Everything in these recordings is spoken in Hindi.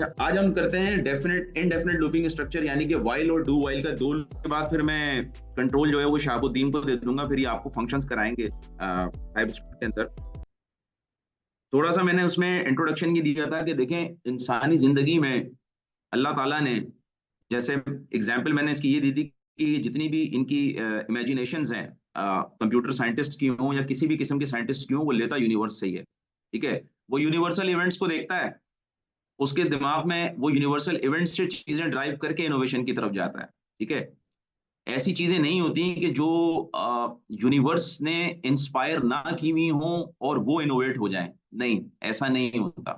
अच्छा, आज हम करते हैं डेफिनेट इनडेफिनेट लूपिंग स्ट्रक्चर, यानी कि व्हाइल और डू व्हाइल का दो लूप के बाद फिर मैं कंट्रोल जो है वो शहाबुद्दीन को दे दूंगा, फिर ये आपको फंक्शंस कराएंगे टाइपस्क्रिप्ट के अंदर। थोड़ा सा मैंने उसमें इंट्रोडक्शन की दिया था कि देखें इंसानी जिंदगी में अल्लाह ताला ने, जैसे एग्जाम्पल मैंने इसकी ये दी थी कि जितनी भी इनकी इमेजिनेशंस हैं, कंप्यूटर साइंटिस्ट की हों या किसी भी किस्म के साइंटिस्ट की हों, वो लेता यूनिवर्स से ही है। ठीक है, वो यूनिवर्सल इवेंट्स को देखता है, उसके दिमाग में वो यूनिवर्सल इवेंट से चीजें ड्राइव करके इनोवेशन की तरफ जाता है। ठीक है, ऐसी चीजें नहीं होती कि जो यूनिवर्स ने इंस्पायर ना की हुई हो और वो इनोवेट हो जाए। नहीं, ऐसा नहीं होता।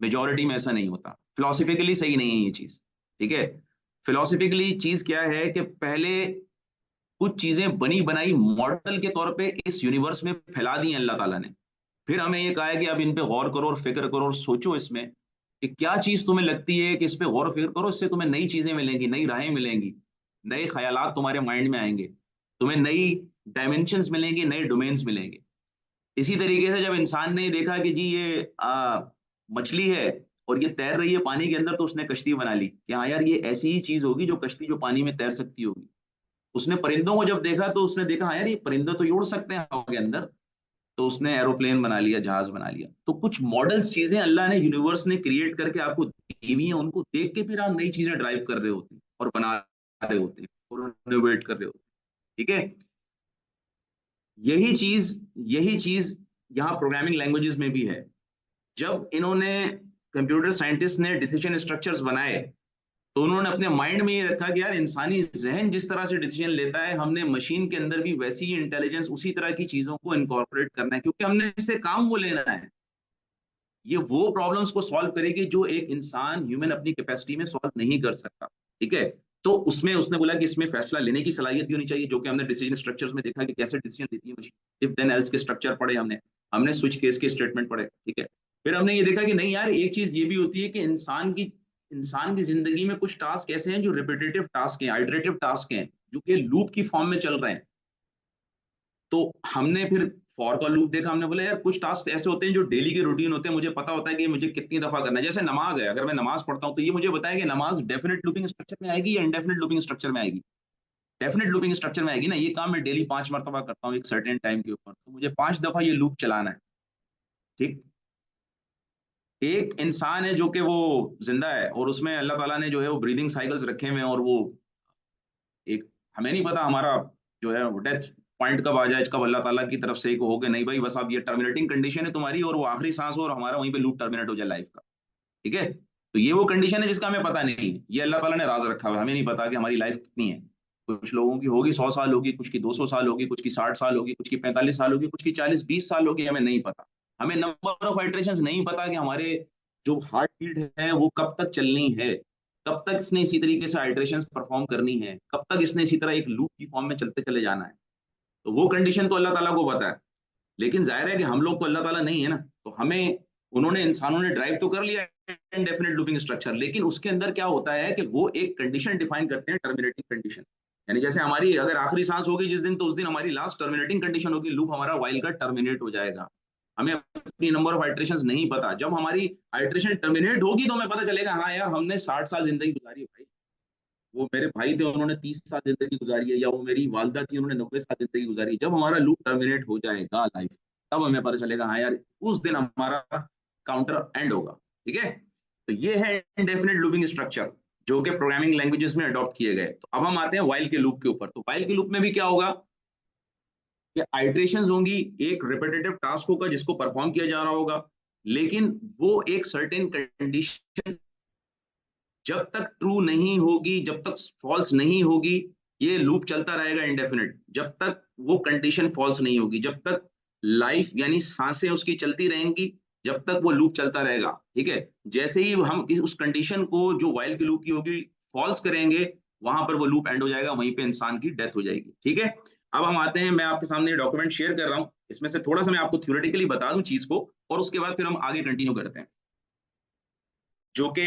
मेजोरिटी में ऐसा नहीं होता। फिलोसफिकली सही नहीं है ये चीज। ठीक है, फिलोसफिकली चीज क्या है कि पहले कुछ चीजें बनी बनाई मॉडल के तौर पे इस यूनिवर्स में फैला दी हैं अल्लाह ताला ने। फिर हमें ये कहा है कि अब इन पे गौर करो और फिक्र करो और सोचो इसमें कि क्या चीज तुम्हें लगती है कि इस पे गौर और फिक्र करो, इससे तुम्हें नई चीजें मिलेंगी, नई राहें मिलेंगी, नए ख्यालात तुम्हारे माइंड में आएंगे, तुम्हें नई डायमेंशंस मिलेंगे, नए डोमेन्स मिलेंगे। इसी तरीके से जब इंसान ने देखा कि जी ये मछली है और ये तैर रही है पानी के अंदर, तो उसने कश्ती बना ली कि हाँ यार, ये ऐसी ही चीज होगी जो कश्ती जो पानी में तैर सकती होगी। उसने परिंदों को जब देखा तो उसने देखा हाँ यार, ये परिंदे तो ये उड़ सकते हैं हवा के अंदर, तो उसने एरोप्लेन बना लिया, जहाज बना लिया। तो कुछ मॉडल्स चीजें अल्लाह ने, यूनिवर्स ने क्रिएट करके आपको दी हुई हैं, उनको देख के फिर आप नई चीजें ड्राइव कर रहे होते हैं और बना रहे होते हैं और इनोवेट कर रहे होते हैं। ठीक है, यही चीज यही चीज यहाँ प्रोग्रामिंग लैंग्वेजेस में भी है। जब इन्होंने, कंप्यूटर साइंटिस्ट ने डिसीजन स्ट्रक्चर्स बनाए, तो उन्होंने अपने माइंड में ये रखा कि यार इंसानी जहन जिस तरह से डिसीजन लेता है, हमने मशीन के अंदर भी वैसी ही इंटेलिजेंस, उसी तरह की चीजों को इनकॉर्पोरेट करना है, क्योंकि हमने इससे काम वो लेना है। ये वो प्रॉब्लम्स को सॉल्व करेगी जो एक इंसान, ह्यूमन, अपनी कैपेसिटी में सॉल्व नहीं कर सकता। ठीक है, तो उसमें उसने बोला कि इसमें फैसला लेने की सलाहियत भी होनी चाहिए, जो कि हमने डिसीजन स्ट्रक्चर्स में देखा कि कैसे डिसीजन लेती है मशीन। इफ देन एल्स के स्ट्रक्चर पढ़े हमने, हमने स्विच केस के स्टेटमेंट पढ़े। ठीक है, फिर हमने ये देखा कि नहीं यार, एक चीज ये भी होती है कि इंसान की जिंदगी में कुछ टास्क ऐसे हैं जो रिपीटेटिव टास्क हैं, आइटरेटिव टास्क हैं, जो कि लूप की फॉर्म में चल रहे हैं। तो हमने फिर फॉर का लूप देखा। हमने बोला यार, कुछ टास्क ऐसे होते हैं जो डेली के रूटीन होते हैं, मुझे पता होता है कि मुझे कितनी दफा करना है। जैसे नमाज है, अगर मैं नमाज पढ़ता हूँ तो ये मुझे बताया कि नमाज डेफिनेट लूपिंग स्ट्रक्चर में आएगी या इंडेफिनेट लूपिंग स्ट्रक्चर में आएगी। डेफिनेट लूपिंग स्ट्रक्चर में आएगी ना, ये काम मैं डेली 5 मरतबा करता हूँ एक सर्टेन टाइम के ऊपर, तो मुझे 5 दफा ये लूप चलाना है। ठीक, एक इंसान है जो कि वो जिंदा है और उसमें अल्लाह ताला ने जो है वो ब्रीदिंग साइकिल्स रखे हुए हैं, और वो एक, हमें नहीं पता हमारा जो है डेथ पॉइंट कब आ जाए, कब अल्लाह ताला की तरफ से एक हो गए, नहीं भाई बस अब ये टर्मिनेटिंग कंडीशन है तुम्हारी, और वो आखिरी सांस हो और हमारा वहीं पे लूप टर्मिनेट हो जाए लाइफ का। ठीक है, तो ये वो कंडीशन है जिसका हमें पता नहीं, ये अल्लाह ताला ने राज रखा हुआ है, हमें नहीं पता कि हमारी लाइफ कितनी है। कुछ लोगों की होगी 100 साल होगी, कुछ की 200 साल होगी, कुछ की 60 साल होगी, कुछ की 45 साल होगी, कुछ की 40-20 साल होगी, हमें नहीं पता। हमें नंबर ऑफ आइटरेशंस नहीं पता कि हमारे जो हार्ट बीट है वो कब तक चलनी है, कब तक इसने इसी तरीके से आइटरेशंस परफॉर्म करनी है, कब तक इसने इसी तरह एक लूप की फॉर्म में चलते चले जाना है। तो वो कंडीशन तो अल्लाह ताला को पता है। लेकिन जाहिर है कि हम लोग तो अल्लाह ताला नहीं है ना, तो हमें, उन्होंने, इंसानों ने ड्राइव तो कर लिया इंडेफिनेट लूपिंग स्ट्रक्चर, लेकिन उसके अंदर क्या होता है कि वो एक कंडीशन डिफाइन करते हैं, टर्मिनेटिंग कंडीशन। यानी जैसे हमारी अगर आखिरी सांस होगी जिस दिन, तो उस दिन हमारी लास्ट टर्मिनेटिंग कंडीशन होगी, लूप हमारा वाइल का टर्मिनेट हो जाएगा। हमें अपनी नंबर ऑफ आइटरेशंस नहीं पता। जब हमारी आइटरेशन टर्मिनेट होगी तो हमें पता चलेगा हाँ यार, हमने 60 साल जिंदगी गुजारी है भाई, वो मेरे भाई थे उन्होंने 30 साल जिंदगी गुजारी है, या वो मेरी वालदा थी उन्होंने 90 साल जिंदगी गुजारी है। जब हमारा लूप टर्मिनेट हो जाएगा लाइफ, तब हमें पता चलेगा हाँ यार, उस दिन हमारा काउंटर एंड होगा। ठीक है, तो ये है इंडेफिनेट लूपिंग स्ट्रक्चर, जो कि प्रोग्रामिंग लैंग्वेजेस में अडॉप्ट किए गए। तो अब हम आते हैं वाइल के लूप के ऊपर। तो वाइल के लूप में भी क्या होगा कि आइटरेशंस होंगी, एक रिपीटेटिव टास्क होगा जिसको परफॉर्म किया जा रहा होगा, लेकिन वो एक सर्टेन कंडीशन जब तक ट्रू नहीं होगी, जब तक फॉल्स नहीं होगी, ये लूप चलता रहेगा इंडेफिनिट, जब तक वो कंडीशन फॉल्स नहीं होगी, जब तक लाइफ यानी सांसें उसकी चलती रहेंगी, जब तक वो लूप चलता रहेगा। ठीक है, जैसे ही हम उस कंडीशन को जो वाइल के लूप की होगी फॉल्स करेंगे, वहां पर वो लूप एंड हो जाएगा, वहीं पे इंसान की डेथ हो जाएगी। ठीक है, अब हम आते हैं, मैं आपके सामने डॉक्यूमेंट शेयर कर रहा हूं, इसमें से थोड़ा सा मैं आपको थ्योरेटिकली बता दूं चीज को, और उसके बाद फिर हम आगे कंटिन्यू करते हैं। जो कि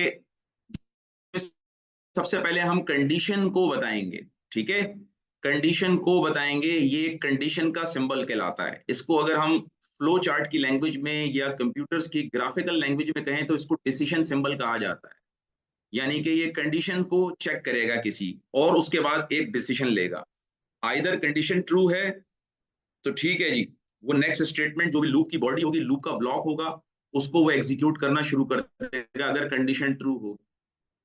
सबसे पहले हम कंडीशन को बताएंगे। ठीक है, कंडीशन को बताएंगे, ये कंडीशन का सिंबल कहलाता है। इसको अगर हम फ्लो चार्ट की लैंग्वेज में या कंप्यूटर्स की ग्राफिकल लैंग्वेज में कहें तो इसको डिसीजन सिंबल कहा जाता है। यानी कि ये कंडीशन को चेक करेगा किसी, और उसके बाद एक डिसीजन लेगा। आइदर कंडीशन ट्रू है तो ठीक है जी, वो नेक्स्ट स्टेटमेंट जो भी लूप की बॉडी होगी, लूप का ब्लॉक होगा, उसको वो एग्जीक्यूट करना शुरू कर देगा अगर कंडीशन ट्रू हो।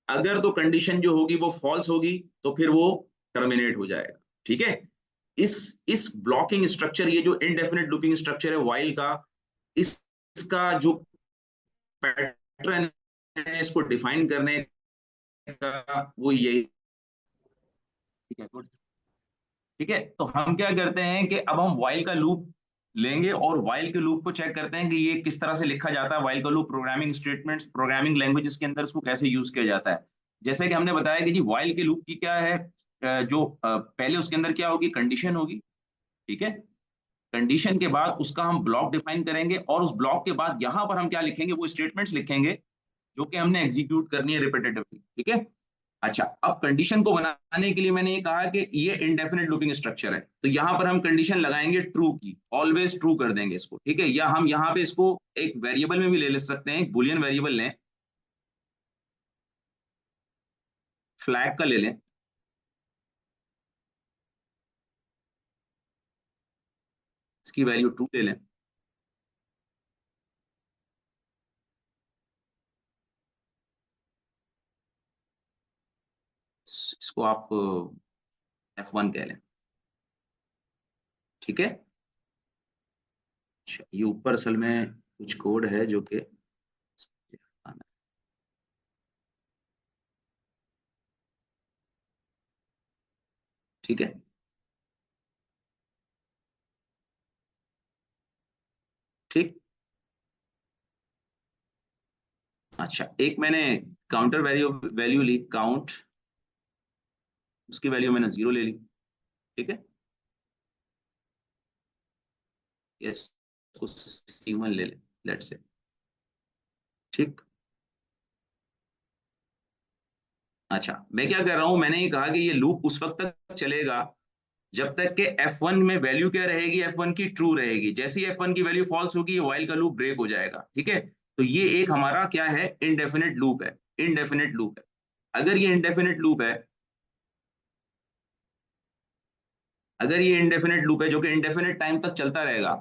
अगर तो कंडीशन जो होगी वो फॉल्स होगी तो फिर वो टर्मिनेट हो जाएगा। ठीक है, इस ब्लॉकिंग स्ट्रक्चर, ये जो इनडेफिनेट लूपिंग स्ट्रक्चर है व्हाइल का, इसका जो पैटर्न है इसको डिफाइन करने का वो यही। ठीक है, गुड। ठीक है, तो हम क्या करते हैं कि अब हम व्हाइल का लूप लेंगे और व्हाइल के लूप को चेक करते हैं कि ये किस तरह से लिखा जाता है। व्हाइल का loop programming statements, programming languages के अंदर इसको कैसे यूज किया जाता है। जैसे कि हमने बताया कि जी व्हाइल के लूप की क्या है, पहले उसके अंदर क्या होगी, कंडीशन होगी। ठीक है, कंडीशन के बाद उसका हम ब्लॉक डिफाइन करेंगे और उस ब्लॉक के बाद यहां पर हम क्या लिखेंगे, वो स्टेटमेंट्स लिखेंगे जो कि हमने एग्जीक्यूट करनी है रिपीटेटिवली। ठीक है, अच्छा, अब कंडीशन को बनाने के लिए मैंने ये कहा कि ये इंडेफिनिट लूपिंग स्ट्रक्चर है, तो यहां पर हम कंडीशन लगाएंगे ट्रू की, ऑलवेज ट्रू कर देंगे इसको। ठीक है, या हम यहाँ पे इसको एक वेरिएबल में भी ले सकते हैं, एक बुलियन वेरिएबल लें, फ्लैग का ले लें, इसकी वैल्यू ट्रू ले लें। इसको आप F1 कह लें। ठीक है, अच्छा, ये ऊपर असल में कुछ कोड है जो कि ठीक है, ठीक। अच्छा, एक मैंने काउंटर वैल्यू वैल्यू ली, काउंट, उसकी वैल्यू मैंने 0 ले ली। ठीक है, यस, उसको C1 ले ले, लेट्स से। ठीक, अच्छा, मैं क्या कर रहा हूं, मैंने ये कहा कि ये लूप उस वक्त तक चलेगा जब तक कि F1 में वैल्यू क्या रहेगी, F1 की ट्रू रहेगी। जैसे ही F1 की वैल्यू फॉल्स होगी, ये व्हाइल का लूप ब्रेक हो जाएगा। ठीक है, तो ये एक हमारा क्या है, इनडेफिनेट लूप है, इनडेफिनेट लूप है। अगर ये इनडेफिनेट लूप है, अगर ये इनडेफिनेट लूप है जो कि इनडेफिनेट टाइम तक चलता रहेगा,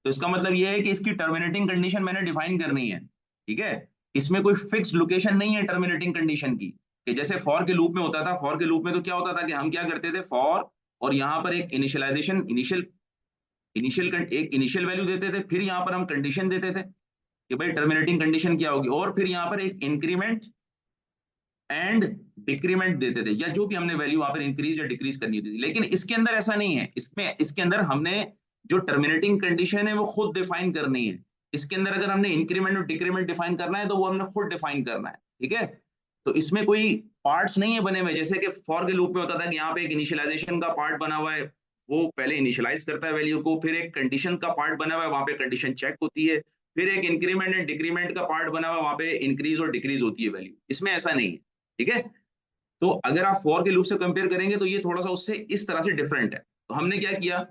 तो इसका मतलब ये है कि इसकी टर्मिनेटिंग कंडीशन मैंने डिफाइन करनी है। ठीक है, इसमें कोई फिक्स्ड लोकेशन नहीं है टर्मिनेटिंग कंडीशन की, कि जैसे फॉर के लूप में होता था। फॉर के लूप में तो क्या होता था कि हम क्या करते थे, फॉर, और यहाँ पर एक इनिशियलाइजेशन, एक इनिशियल वैल्यू देते थे, फिर यहाँ पर हम कंडीशन देते थे कि भाई टर्मिनेटिंग कंडीशन क्या होगी, और फिर यहाँ पर एक इंक्रीमेंट एंड डिक्रीमेंट देते थे, या जो भी हमने वैल्यू वहां पर इंक्रीज या डिक्रीज करनी होती थी। लेकिन इसके अंदर ऐसा नहीं है, इसके अंदर हमने जो टर्मिनेटिंग कंडीशन है वो खुद डिफाइन करनी है। इसके अंदर अगर हमने इंक्रीमेंट और डिक्रीमेंट डिफाइन करना है तो वो हमने खुद डिफाइन करना है। ठीक है, तो इसमें कोई पार्ट्स नहीं है बने हुए, जैसे कि फॉर के लूप में होता था कि यहाँ पे एक इनिशियलाइजेशन का पार्ट बना हुआ है, वो पहले इनिशियलाइज करता है वैल्यू को, फिर एक कंडीशन का पार्ट बना हुआ है, वहां पे कंडीशन चेक होती है, फिर एक इंक्रीमेंट एंड डिक्रीमेंट का पार्ट बना हुआ है, वहां पे इंक्रीज और डिक्रीज होती है वैल्यू। इसमें ऐसा नहीं है। ठीक है, तो अगर आप फॉर के लूप से कंपेयर करेंगे तो ये थोड़ा सा उससे इस तरह से डिफरेंट है। तो हमने क्या किया,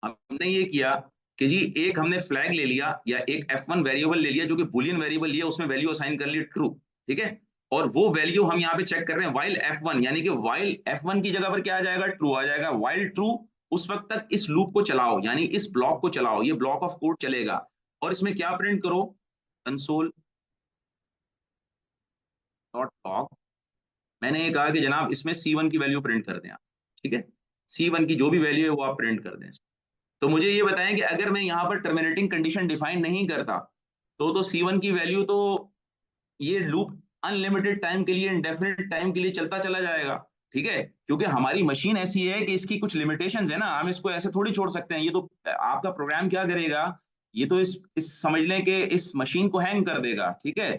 हमने ये किया कि जी एक हमने फ्लैग ले लिया या एक F1 वेरिएबल ले लिया जो कि बुलियन वेरिएबल लिया, उसमें वैल्यू असाइन कर ली ट्रू। ठीक है, और वो वैल्यू हम यहाँ पे चेक कर रहे हैं वाइल F1, यानी कि वाइल F1 की जगह पर क्या आ जाएगा, ट्रू आ जाएगा। वाइल ट्रू, उस वक्त तक इस लूप को चलाओ, यानी इस ब्लॉक को चलाओ, ये ब्लॉक ऑफ कोड चलेगा। और इसमें क्या प्रिंट करो, कंसोल डॉट लॉग। मैंने ये कहा कि जनाब इसमें C1 की वैल्यू प्रिंट कर दें आप। ठीक है, C1 की जो भी वैल्यू है वो आप प्रिंट कर दें। तो मुझे ये बताएं कि अगर मैं यहाँ पर टर्मिनेटिंग कंडीशन डिफाइन नहीं करता तो C1 की वैल्यू तो ये लूप अनलिमिटेड टाइम के लिए, इंडेफिनिट टाइम के लिए चलता चला जाएगा। ठीक है, क्योंकि हमारी मशीन ऐसी है कि इसकी कुछ लिमिटेशंस है ना, हम इसको ऐसे थोड़ी छोड़ सकते हैं। ये तो आपका प्रोग्राम क्या करेगा, ये तो इस समझ लें कि इस मशीन को हैंग कर देगा। ठीक है,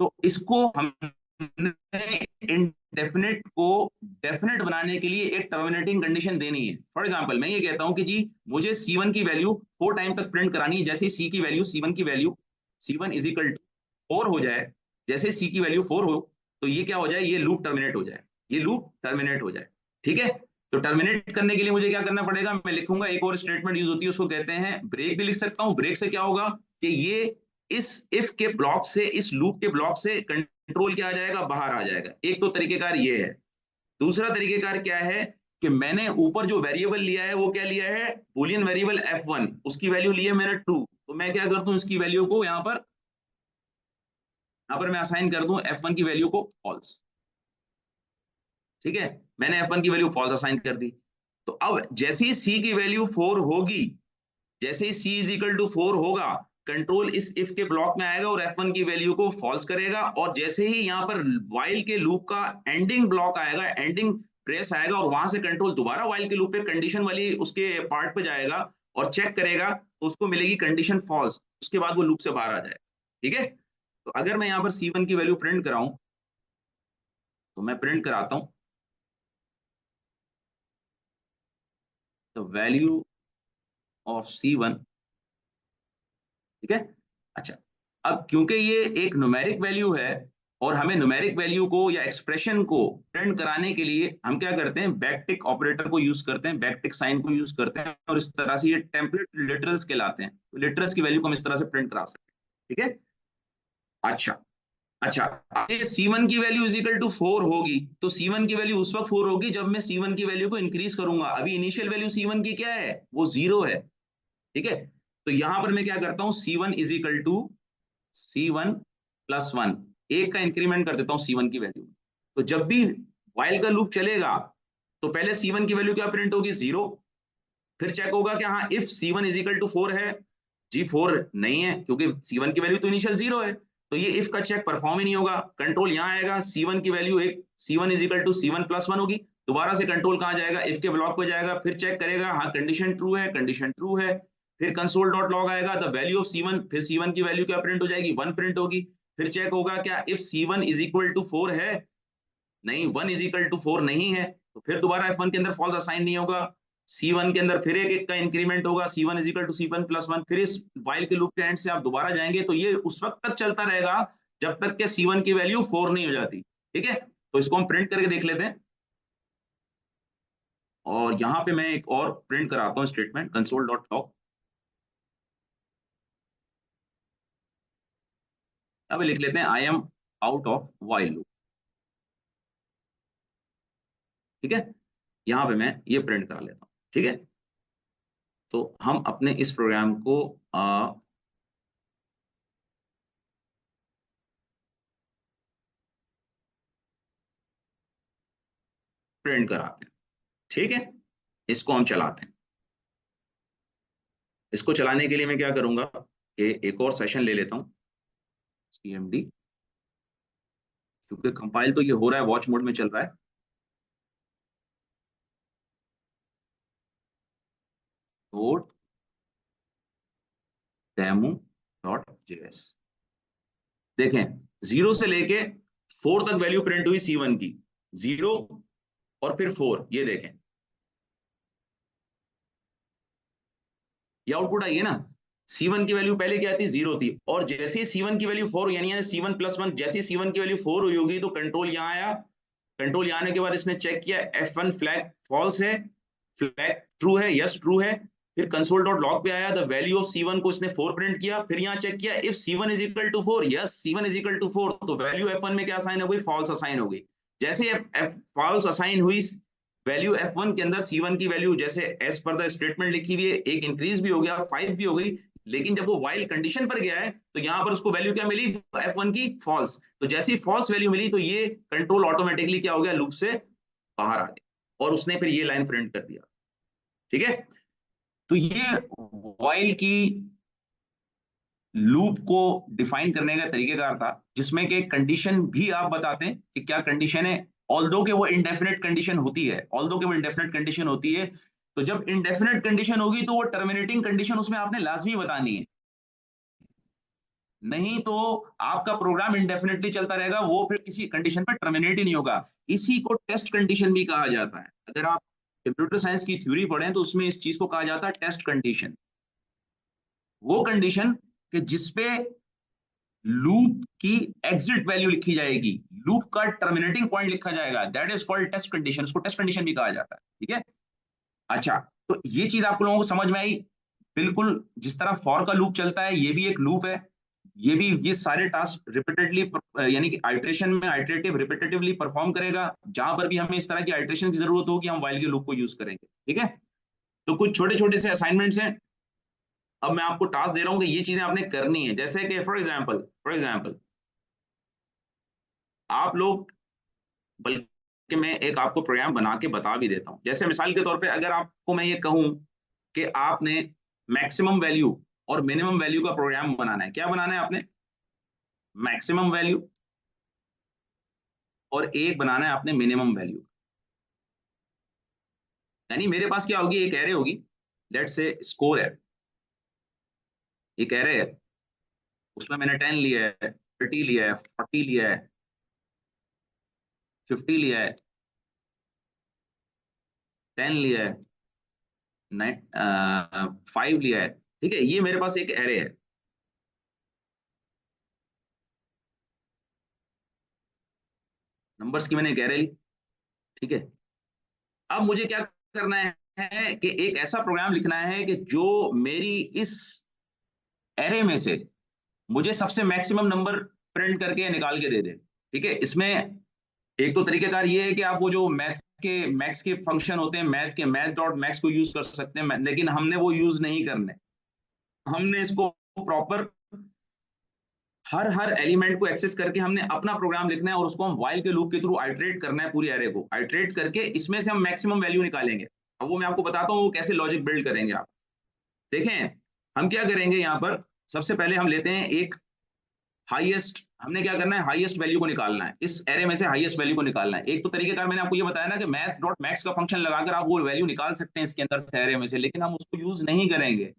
तो इसको हमने इनडेफिनेट को डेफिनेट बनाने के लिए एक टर्मिनेटिंग कंडीशन देनी है। फॉर एग्जांपल मैं ये कहता हूं कि जी मुझे C1 की वैल्यू 4 टाइम तक प्रिंट करानी है। जैसे सी की वैल्यू, C1 की value, C1 is equal to 4 हो जाए, जैसे सी की वैल्यू 4 हो तो ये क्या हो जाए, ये लूप टर्मिनेट हो जाए, ये लूप टर्मिनेट हो जाए। ठीक है, तो टर्मिनेट करने के लिए मुझे क्या करना पड़ेगा, मैं लिखूंगा, एक और स्टेटमेंट यूज होती है, उसको कहते हैं ब्रेक भी लिख सकता हूं। ब्रेक से क्या होगा कि ये इस इफ के ब्लॉक से, इस लूप के ब्लॉक से कंट्रोल क्या आ जाएगा, बाहर आ जाएगा। एक तो तरीकेकार ये है। दूसरा तरीकेकार क्या है कि मैंने ऊपर जो वेरिएबल लिया है वो क्या लिया है, बूलियन वेरिएबल f1, उसकी वैल्यू ली है मैंने ट्रू, तो मैं क्या कर दूं, इसकी वैल्यू को यहाँ पर मैं असाइन कर दूं f1 की वैल्यू को फॉल्स। ठीक है, मैंने f1 की वैल्यू फॉल्स असाइन कर दी। तो अब जैसे ही c की वैल्यू 4 होगी, जैसे ही c इज इक्वल टू 4 होगा, कंट्रोल इस इफ के ब्लॉक में आएगा और f1 की वैल्यू को फॉल्स करेगा, और जैसे ही यहाँ पर while के लूप का एंडिंग ब्लॉक आएगा, एंडिंग प्रेस आएगा, और वहां से कंट्रोल दोबारा while के लूप पे कंडीशन वाली उसके पार्ट पे जाएगा और चेक करेगा, तो उसको मिलेगी कंडीशन फॉल्स, उसके बाद वो लूप से बाहर आ जाएगा। ठीक है, तो अगर मैं यहाँ पर c1 की वैल्यू प्रिंट कराऊं, तो मैं प्रिंट कराता हूं द वैल्यू ऑफ c1। ठीक है, अच्छा, अब क्योंकि ये एक न्यूमेरिक वैल्यू है और हमें न्यूमेरिक वैल्यू को या एक्सप्रेशन को प्रिंट कराने के लिए हम क्या करते हैं, बैकटिक ऑपरेटर को यूज करते हैं, बैकटिक साइन को यूज करते हैं, और इस तरह से ये टेम्पलेट लिटरल्स कहलाते हैं। तो लिटरल्स की वैल्यू को हम इस तरह से प्रिंट करा सकते हैं। ठीक है, अच्छा, अच्छा, ये C1 की वैल्यू इज इक्वल टू 4 होगी, तो C1 की वैल्यू उस वक्त 4 होगी जब मैं C1 की वैल्यू को इंक्रीज करूंगा। अभी इनिशियल वैल्यू C1 की क्या है, वो 0 है। ठीक है, तो यहां पर मैं क्या करता हूं, C1 is equal to C1 plus 1, एक का इंक्रीमेंट कर देता हूं C1 की वैल्यू। तो जब भी while का लूप चलेगा, तो पहले C1 की वैल्यू क्या प्रिंट होगी, 0। फिर चेक होगा कि हाँ if C1 is equal to 4 है, जी 4 नहीं है, क्योंकि C1 की वैल्यू तो इनिशियल 0 है, तो ये इफ का चेक परफॉर्म ही नहीं होगा। कंट्रोल यहाँ आएगा, C1 की वैल्यू एक C1 is equal to C1 plus 1 होगी, दोबारा से कंट्रोल कहाँ जाएगा, इफ के ब्लॉक पे जाएगा, फिर चेक करेगा हाँ कंडीशन ट्रू है, कंडीशन ट्रू है, फिर कंसोल डॉट लॉग आएगा द वैल्यू ऑफ C1, फिर C1 की वैल्यू क्या प्रिंट हो जाएगी, 1 प्रिंट होगी। फिर चेक होगा क्या if C1 is equal to 4 है, नहीं 1 इज इक्वल टू 4 नहीं है, तो फिर दोबारा F1 के अंदर फॉल्स असाइन नहीं होगा। C1 के अंदर फिर एक का इंक्रीमेंट होगा, C1 is equal to C1 plus 1, फिर इस वाइल के लूप के एंड से आप दोबारा जाएंगे, तो ये उस वक्त तक चलता रहेगा जब तक कि C1 की वैल्यू 4 नहीं हो जाती। ठीक है, तो इसको हम प्रिंट करके देख लेते हैं, और यहाँ पे मैं एक और प्रिंट कराता हूँ स्टेटमेंट, कंसोल डॉट लॉग। अब लिख लेते हैं I am out of while loop. ठीक है, यहाँ पे मैं ये प्रिंट करा लेता हूँ। ठीक है, तो हम अपने इस प्रोग्राम को प्रिंट कराते हैं। ठीक है, इसको हम चलाते हैं। इसको चलाने के लिए मैं क्या करूंगा कि एक और सेशन ले लेता हूँ, cmd, क्योंकि कंपाइल तो ये हो रहा है, वॉच मोड में चल रहा है। कोड demo.js, देखें 0 से लेके 4 तक वैल्यू प्रिंट हुई C1 की, 0 और फिर 4, ये देखें ये आउटपुट आई है ना। C1 की वैल्यू पहले क्या थी, 0 थी, और जैसे ही C1 की वैल्यू 4 यानी C1 प्लस 1, जैसे ही C1 की वैल्यू 4 हुई होगी, तो कंट्रोल यहाँ आया, कंट्रोल यहाँ आने के बाद इसने चेक किया F1 फ्लैग फॉल्स है, फ्लैग ट्रू है, यस ट्रू है, फिर कंसोल डॉट लॉग पे आया, द वैल्यू ऑफ C1 को इसने 4 प्रिंट किया, फिर यहाँ चेक किया if C1 is equal to 4, yes C1 is equal to 4, तो वैल्यू F1 में क्या असाइन हो गई, फॉल्स असाइन हो गई। जैसे फॉल्स असाइन हुई वैल्यू F1 के अंदर, C1 की वैल्यू जैसे एज पर द स्टेटमेंट लिखी हुई है, एक इंक्रीज भी हो गया, 5 भी हो गई, लेकिन जब वो वाइल कंडीशन पर गया है, तो यहाँ पर उसको वैल्यू क्या मिली, F1 की फॉल्स। तो जैसी फॉल्स वैल्यू मिली, तो ये कंट्रोल ऑटोमेटिकली क्या हो गया, लूप से बाहर आ गया, और उसने फिर ये लाइन प्रिंट कर दिया। ठीक है, तो ये वाइल की लूप को डिफाइन करने का तरीकेकार था, जिसमें कि कंडीशन भी आप बताते हैं कि क्या कंडीशन है, ऑल्दो के वो इंडेफिनेट कंडीशन होती है, ऑल्दो के वो इंडेफिनेट कंडीशन होती है। तो जब इंडेफिनेट कंडीशन होगी, तो वो टर्मिनेटिंग कंडीशन उसमें आपने लाजमी बतानी है, नहीं तो आपका प्रोग्राम इंडेफिनेटली चलता रहेगा, वो फिर किसी कंडीशन पर टर्मिनेट ही नहीं होगा। इसी को टेस्ट कंडीशन भी कहा जाता है। अगर आप कंप्यूटर साइंस की थ्योरी पढ़ें, तो उसमें इस चीज को कहा जाता है टेस्ट कंडीशन, वो कंडीशन कि जिसपे लूप की एग्जिट वैल्यू लिखी जाएगी, लूप का टर्मिनेटिंग पॉइंट लिखा जाएगा, that is called test condition, उसको टेस्ट कंडीशन भी कहा जाता है। ठीक है, अच्छा, तो ये चीज आप लोगों को समझ में आई। बिल्कुल जिस तरह फॉर का लूप चलता है, ये भी एक लूप है, ये सारे टास्क रिपीटेडली यानी कि आइट्रेशन में रिपीटेटिवली परफॉर्म करेगा। जहां पर भी हमें इस तरह की आइट्रेशन की जरूरत होगी हम व्हाइल के लूप को यूज करेंगे। ठीक है, तो कुछ छोटे छोटे से असाइनमेंट्स हैं। अब मैं आपको टास्क दे रहा हूं कि ये चीजें आपने करनी है। जैसे कि फॉर एग्जाम्पल आप लोग, बल्कि मैं एक आपको प्रोग्राम बना के बता भी देता हूं। जैसे मिसाल के तौर पे अगर आपको मैं ये कहूं कि आपने मैक्सिमम वैल्यू और मिनिमम वैल्यू का प्रोग्राम बनाना है। क्या बनाना है आपने? मैक्सिमम वैल्यू, और एक बनाना है आपने मिनिमम वैल्यू। यानी मेरे पास क्या होगी, एक एरे होगी, लेट्स से स्कोर है, एक एरे है, उसमें मैंने 10 लिया है, 30 लिया है, 40 लिया है, 50 लिया है, 10 लिया है, 5 लिया है। ठीक है, ये मेरे पास एक एरे है। नंबर्स की मैंने एक एरे ली। ठीक है, अब मुझे क्या करना है कि एक ऐसा प्रोग्राम लिखना है कि जो मेरी इस एरे में से मुझे सबसे मैक्सिमम नंबर प्रिंट करके निकाल के दे दे। ठीक है, इसमें एक तो तरीकेकार ये है कि आप वो जो मैक्स के फंक्शन होते हैं, मैथ डॉट मैक्स को यूज कर सकते हैं, लेकिन हमने वो यूज नहीं करने। हमने इसको प्रॉपर हर हर एलिमेंट को एक्सेस करके हमने अपना प्रोग्राम लिखना है और उसको हम व्हाइल के लूप के थ्रू आइट्रेट करना है, पूरी एरे को आइट्रेट करके इसमें से हम मैक्सिमम वैल्यू निकालेंगे। अब वो मैं आपको बताता हूँ वो कैसे लॉजिक बिल्ड करेंगे आप। देखें, हम क्या करेंगे यहाँ पर, सबसे पहले हम लेते हैं एक हाईएस्ट, हमने क्या करना है, हाईएस्ट वैल्यू को निकालना है, इस एरे में से हाईएस्ट वैल्यू को निकालना है। एक तो तरीकेकार मैंने आपको ये बताया ना कि मैथ डॉट मैक्स का फंक्शन लगाकर आप वो वैल्यू निकाल सकते हैं इसके अंदर से एरे में से, लेकिन हम उसको यूज नहीं करेंगे।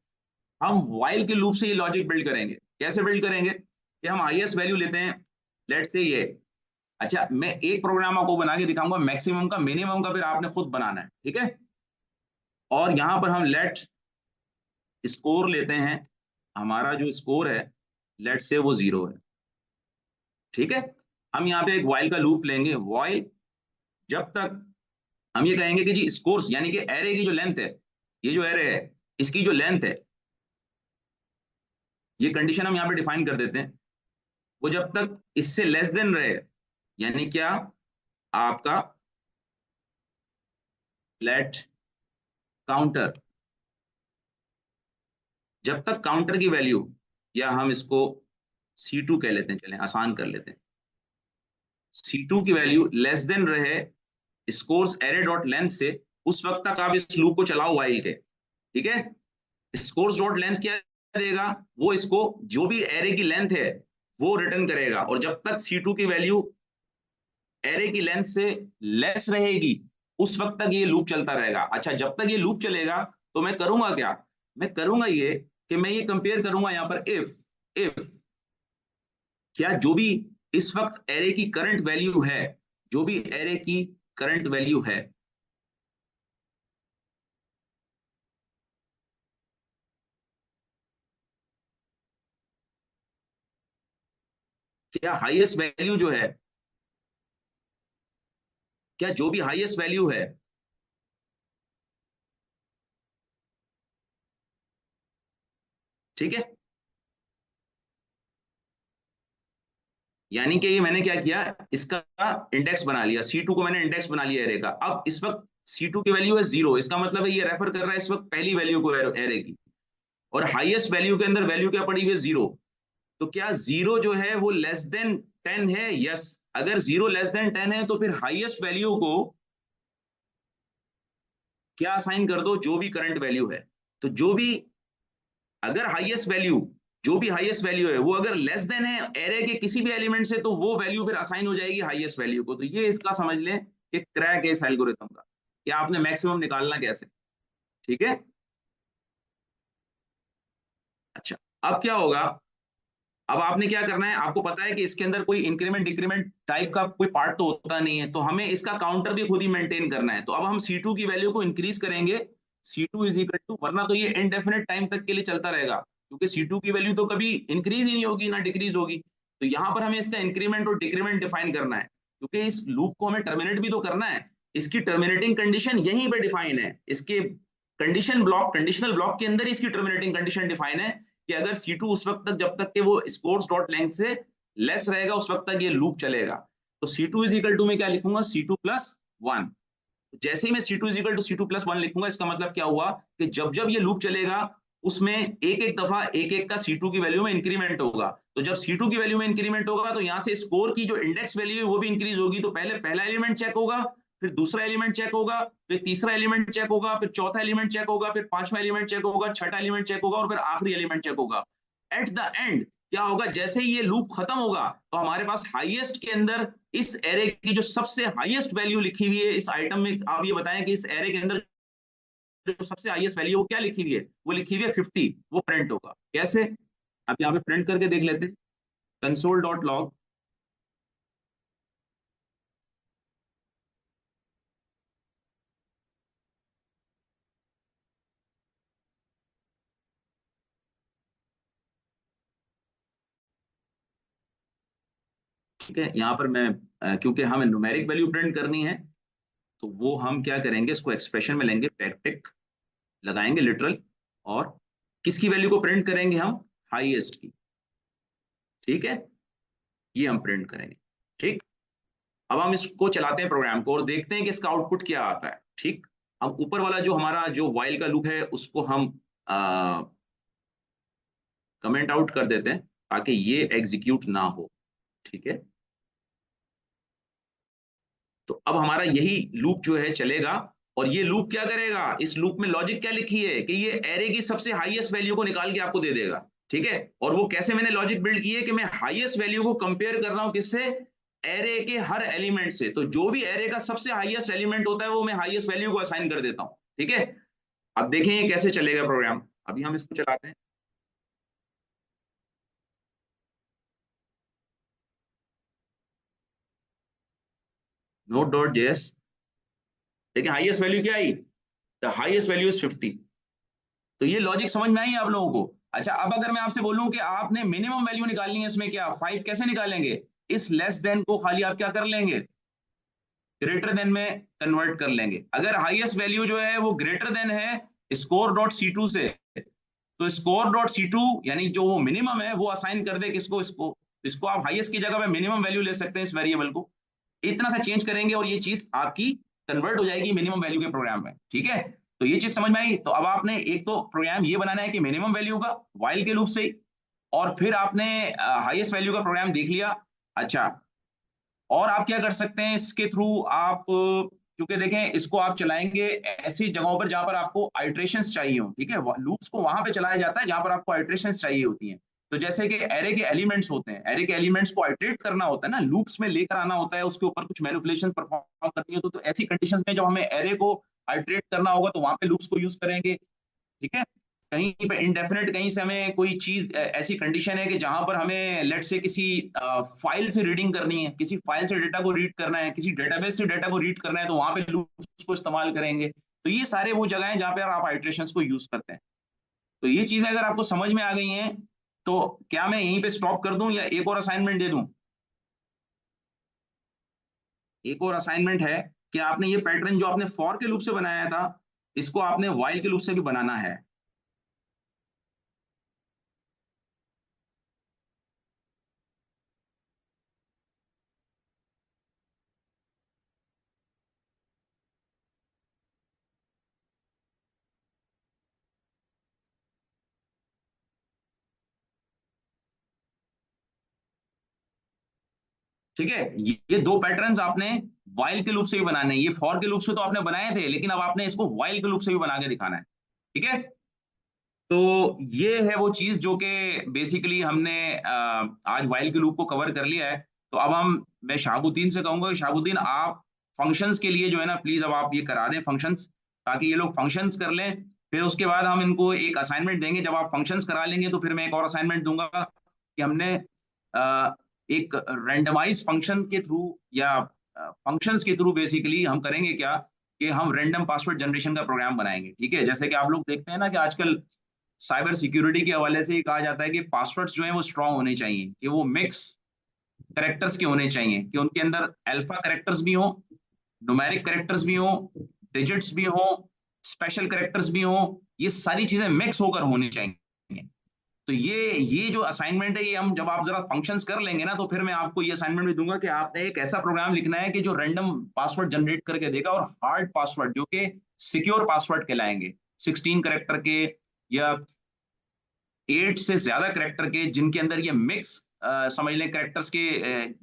हम व्हाइल के लूप से ये लॉजिक बिल्ड करेंगे। कैसे बिल्ड करेंगे कि हम हाईएस्ट वैल्यू लेते हैं, लेट्स से ये। अच्छा, मैं एक प्रोग्राम आपको बना के दिखाऊंगा मैक्सिमम का, मिनिमम का फिर आपने खुद बनाना है। ठीक है, और यहां पर हम लेट स्कोर लेते हैं, हमारा जो स्कोर है लेट से वो 0 है। ठीक है, हम यहाँ पे एक व्हाइल का लूप लेंगे, व्हाइल जब तक हम ये कहेंगे कि जी स्कोर्स यानी कि एरे की जो लेंथ है, ये जो एरे है इसकी जो लेंथ है, ये कंडीशन हम यहाँ पे डिफाइन कर देते हैं, वो जब तक इससे लेस देन रहे, यानी क्या, आपका लेट काउंटर, जब तक काउंटर की वैल्यू, या हम इसको C2 कह लेते हैं, चलें आसान कर लेते हैं, C2 की वैल्यू लेस देन रहे स्कोर्स एरे डॉट लेंथ से, उस वक्त तक आप इस लूप को चलाओ व्हाइल के। ठीक है, स्कोर्स डॉट लेंथ क्या देगा, वो इसको जो भी एरे की लेंथ है वो रिटर्न करेगा, और जब तक C2 की वैल्यू एरे की लेंथ से लेस रहेगी उस वक्त तक ये लूप चलता रहेगा। अच्छा, जब तक ये लूप चलेगा तो मैं करूंगा क्या, मैं करूंगा ये कि मैं ये कंपेयर करूंगा यहाँ पर इफ क्या जो भी इस वक्त एरे की करंट वैल्यू है, जो भी एरे की करंट वैल्यू है, क्या हाईएस्ट वैल्यू जो है, क्या जो भी हाईएस्ट वैल्यू है, ठीक है, यानी कि ये मैंने क्या किया, इसका इंडेक्स बना लिया, C2 को मैंने इंडेक्स बना लिया एरे का। अब इस वक्त C2 की वैल्यू है 0, इसका मतलब है ये रेफर कर रहा है इस वक्त पहली वैल्यू को एरे की, और हाईएस्ट वैल्यू के अंदर वैल्यू क्या पड़ी हुई है 0। तो क्या 0 जो है वो लेस देन 10 है? यस, अगर 0 लेस देन 10 है तो फिर हाईएस्ट वैल्यू को क्या असाइन कर दो, जो भी करंट वैल्यू है। तो जो भी, अगर हाईएस्ट वैल्यू, जो भी हाईएस्ट वैल्यू है वो अगर लेस देन है एरे के किसी भी एलिमेंट से, तो वो वैल्यू फिर असाइन हो जाएगी हाईएस्ट वैल्यू को। तो ये इसका समझ लें कि क्रैक है इस एल्गोरिथम का, कि आपने मैक्सिमम निकालना कैसे। ठीक है, अच्छा, अब क्या होगा, अब आपने क्या करना है, आपको पता है कि इसके अंदर कोई इंक्रीमेंट डिक्रीमेंट टाइप का कोई पार्ट तो होता नहीं है, तो हमें इसका काउंटर भी खुद ही मेंटेन करना है। तो अब हम C2 की वैल्यू को इंक्रीज करेंगे, C2 इज इक्वल टू, वरना तो ये इनडेफिनेट टाइम तक के लिए चलता रहेगा, क्योंकि C2 की वैल्यू तो कभी इंक्रीज ही नहीं होगी ना डिक्रीज होगी। तो यहाँ पर हमें इसका इंक्रीमेंट और डिक्रीमेंट डिफाइन करना है, क्योंकि इस लूप को हमें टर्मिनेट भी तो करना है। इसकी टर्मिनेटिंग कंडीशन यहीं पे डिफाइन है, इसके कंडीशनल ब्लॉक के अंदर इसकी टर्मिनेटिंग कंडीशन डिफाइन है कि अगर C2 उस वक्त तक, जब तक कि वो स्कोर्स डॉट लेंथ से लेस रहेगा, उस वक्त तक ये लूप चलेगा। तो C2 इज इक्वल टू में क्या लिखूंगा, C2 प्लस 1। जैसे ही मैं C2 is equal to C2 plus 1 लिखूंगा, इसका मतलब क्या हुआ कि जब जब ये लूप चलेगा उसमें एक एक दफा एक एक का C2 की वैल्यू में इंक्रीमेंट होगा। तो जब C2 की वैल्यू में इंक्रीमेंट होगा तो यहाँ से स्कोर की जो इंडेक्स वैल्यू है वो भी इंक्रीज होगी। तो पहले पहला एलिमेंट चेक होगा, फिर दूसरा एलिमेंट चेक होगा, फिर तीसरा एलिमेंट चेक होगा, फिर चौथा एलिमेंट चेक होगा, फिर पांचवा एलिमेंट चेक होगा, छठा एलिमेंट चेक होगा, और फिर आखिरी एलिमेंट चेक होगा। एट द एंड क्या होगा, जैसे ही ये लूप खत्म होगा तो हमारे पास हाईएस्ट के अंदर इस एरे की जो सबसे हाईएस्ट वैल्यू लिखी हुई है इस आइटम में, आप ये बताएं कि इस एरे के अंदर जो सबसे हाईएस्ट वैल्यू वो क्या लिखी हुई है, वो लिखी हुई है 50, वो प्रिंट होगा। कैसे, अब यहाँ पे प्रिंट करके देख लेते हैं, कंसोल डॉट लॉग। ठीक है, यहाँ पर मैं क्योंकि हमें न्यूमेरिक वैल्यू प्रिंट करनी है तो वो हम क्या करेंगे, इसको एक्सप्रेशन में लेंगे, फैक्टिक लगाएंगे लिटरल, और किसकी वैल्यू को प्रिंट करेंगे हम, हाईएस्ट की। ठीक है, ये हम प्रिंट करेंगे। ठीक, अब हम इसको चलाते हैं प्रोग्राम को और देखते हैं कि इसका आउटपुट क्या आता है। ठीक, अब ऊपर वाला जो हमारा जो व्हाइल का लूप है उसको हम कमेंट आउट कर देते हैं ताकि ये एग्जीक्यूट ना हो। ठीक है, तो अब हमारा यही लूप जो है चलेगा, और ये लूप क्या करेगा, इस लूप में लॉजिक क्या लिखी है कि ये एरे की सबसे हाईएस्ट वैल्यू को निकाल के आपको दे देगा। ठीक है, और वो कैसे मैंने लॉजिक बिल्ड की है कि मैं हाईएस्ट वैल्यू को कंपेयर कर रहा हूं किससे, एरे के हर एलिमेंट से। तो जो भी एरे का सबसे हाईएस्ट एलिमेंट होता है वो मैं हाईएस्ट वैल्यू को असाइन कर देता हूं। ठीक है, अब देखें ये कैसे चलेगा प्रोग्राम। अभी हम इसको चलाते हैं, नोट डॉट जेएस। देखिए हाईएस्ट वैल्यू क्या आई, द हाईएस्ट वैल्यू इज 50। तो ये लॉजिक समझ में आई आप लोगों को। अच्छा, अब अगर मैं आपसे बोलूं कि आपने मिनिमम वैल्यू निकालनी है इसमें, क्या 5 कैसे निकालेंगे, इस लेस देन को खाली आप क्या कर लेंगे, ग्रेटर देन में कन्वर्ट कर लेंगे। अगर हाईएस्ट वैल्यू जो है वो ग्रेटर देन है स्कोर डॉट C2 से, तो स्कोर डॉट C2 यानी जो वो मिनिमम है वो असाइन कर दे किसको, इसको। इसको आप हाईएस्ट की जगह पे मिनिमम वैल्यू ले सकते हैं इस वेरिएबल को। इतना सा चेंज करेंगे और ये चीज आपकी कन्वर्ट हो जाएगी मिनिमम वैल्यू के प्रोग्राम में। ठीक है, तो ये चीज समझ में आई। तो अब आपने एक तो प्रोग्राम ये बनाना है कि मिनिमम वैल्यू का व्हाइल के लूप से ही, और फिर आपने हाईएस्ट वैल्यू का प्रोग्राम देख लिया। अच्छा, और आप क्या कर सकते हैं इसके थ्रू, आप क्योंकि देखें इसको आप चलाएंगे ऐसी जगहों पर जहां पर आपको आइट्रेशंस चाहिए हो। ठीक है, लूप्स को वहां पे चलाया जाता है जहां पर आपको आइट्रेशंस चाहिए होती हैं। तो जैसे कि एरे के एलिमेंट्स होते हैं, एरे के एलिमेंट्स को आइट्रेट करना होता है ना, लूप्स में लेकर आना होता है, उसके ऊपर कुछ मैनिपुलेशन परफॉर्म करनी होती है। तो ऐसी कंडीशंस में जब हमें एरे को आइट्रेट करना होगा तो वहां पे लूप्स को यूज करेंगे। ठीक है, कहीं पे इंडेफिनेट, कहीं से हमें कोई चीज ऐसी कंडीशन है कि जहां पर हमें लेट से किसी फाइल से रीडिंग करनी है, किसी फाइल से डेटा को रीड करना है, किसी डेटाबेस से डेटा को रीड करना है, तो वहां पे लूप्स को इस्तेमाल करेंगे। तो ये सारे वो जगह हैं जहां पे आप आइट्रेशंस को यूज करते हैं। तो ये चीजें अगर आपको समझ में आ गई हैं तो क्या मैं यहीं पे स्टॉप कर दूं या एक और असाइनमेंट दे दूं। एक और असाइनमेंट है कि आपने ये पैटर्न जो आपने फॉर के लूप से बनाया था, इसको आपने व्हाइल के लूप से भी बनाना है। ठीक है, ये दो पैटर्न्स आपने व्हाइल के लूप से भी बनाने हैं। ये फॉर के लूप से तो आपने बनाए थे, लेकिन अब आपने इसको व्हाइल के लूप से भी बना के दिखाना है। ठीक है, तो ये है वो चीज जो कि बेसिकली हमने आज व्हाइल के लूप को कवर कर लिया है। तो अब हम, मैं शहाबुद्दीन से कहूंगा कि शहाबुद्दीन आप फंक्शंस के लिए जो है ना, प्लीज अब आप ये करा दें फंक्शंस, ताकि ये लोग फंक्शंस कर लें। फिर उसके बाद हम इनको एक असाइनमेंट देंगे। जब आप फंक्शंस करा लेंगे तो फिर मैं एक और असाइनमेंट दूंगा कि हमने एक रैंडमाइज फंक्शन के थ्रू या फंक्शंस के थ्रू बेसिकली हम करेंगे क्या, कि हम रैंडम पासवर्ड जनरेशन का प्रोग्राम बनाएंगे। ठीक है, जैसे कि आप लोग देखते हैं ना कि आजकल साइबर सिक्योरिटी के हवाले से कहा जाता है कि पासवर्ड्स जो है वो स्ट्रांग होने चाहिए, कि वो मिक्स करेक्टर्स के होने चाहिए, कि उनके अंदर अल्फा करेक्टर्स भी हो, न्यूमेरिक करेक्टर्स भी हो, डिजिट्स भी हो, स्पेशल करेक्टर्स भी हो, ये सारी चीजें मिक्स होकर होनी चाहिए। तो ये जो असाइनमेंट है, ये हम जब आप जरा फंक्शंस कर लेंगे ना, तो फिर मैं आपको ये असाइनमेंट भी दूंगा कि आपने एक ऐसा प्रोग्राम लिखना है कि जो रैंडम पासवर्ड जनरेट करके देगा, और हार्ड पासवर्ड जो कि सिक्योर पासवर्ड कहलाएंगे, 16 करेक्टर के या 8 से ज्यादा करेक्टर के, जिनके अंदर ये मिक्स समझ लें करेक्टर्स के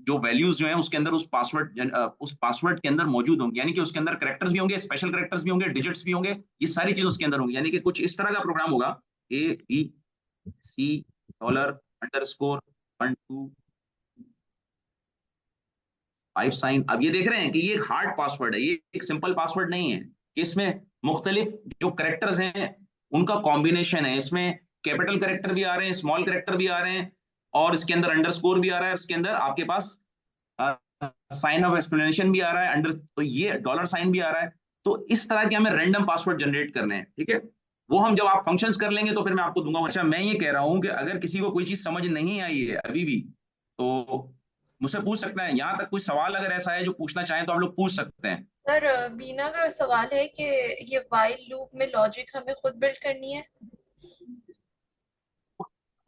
जो वैल्यूज जो हैं उसके अंदर उस पासवर्ड के अंदर मौजूद होंगे, यानी कि उसके अंदर करेक्टर्स भी होंगे, स्पेशल करेक्टर्स भी होंगे, डिजिट्स भी होंगे, ये सारी चीज उसके अंदर होंगी। यानी कि कुछ इस तरह का प्रोग्राम होगा, ABC $_1 2 5 साइन। अब ये देख रहे हैं कि ये एक हार्ड पासवर्ड है, ये एक सिंपल पासवर्ड नहीं है, कि इसमें मुख्तलिफ जो करेक्टर्स हैं उनका कॉम्बिनेशन है। इसमें कैपिटल करेक्टर भी आ रहे हैं, स्मॉल करेक्टर भी आ रहे हैं, और इसके अंदर अंडरस्कोर भी आ रहा है, इसके अंदर आपके पास साइन ऑफ एक्सप्लेनेशन भी आ रहा है, तो ये डॉलर साइन भी आ रहा है। तो इस तरह के हमें रैंडम पासवर्ड जनरेट करने हैं, ठीक है। वो हम जब आप फंक्शंस कर लेंगे तो फिर मैं आपको दूंगा। अच्छा, मैं ये कह रहा हूं कि अगर किसी को कोई चीज समझ नहीं आई है अभी भी, तो मुझसे पूछ सकते हैं। यहाँ तक कोई सवाल अगर ऐसा है जो पूछना चाहें तो आप लोग पूछ सकते हैं। सर, बीना का सवाल है कि ये वाइल लूप में लॉजिक हमें खुद बिल्ड करनी है।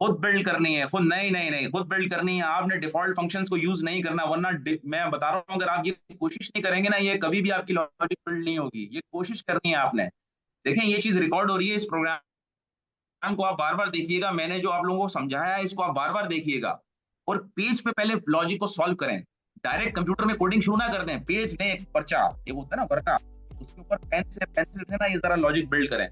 खुद बिल्ड करनी है, खुद नहीं नहीं नहीं, खुद बिल्ड करनी है। आपने डिफॉल्ट फंक्शंस को यूज नहीं करना, वरना मैं बता रहा हूं अगर आप ये कोशिश नहीं करेंगे ना, ये कभी भी आपकी लॉजिक बिल्ड नहीं होगी। ये कोशिश करनी है आपने। देखें, ये चीज रिकॉर्ड हो रही है, इस प्रोग्राम को आप बार बार देखिएगा, मैंने जो आप लोगों को समझाया है इसको आप बार बार देखिएगा, और पेज पे पहले लॉजिक को सॉल्व करें। डायरेक्ट कंप्यूटर में कोडिंग शुरू ना कर दें, पेज लें, एक पर्चा, ये होता है ना वर्का, उसके ऊपर पेन से पेंसिल से ना ये जरा लॉजिक बिल्ड करें।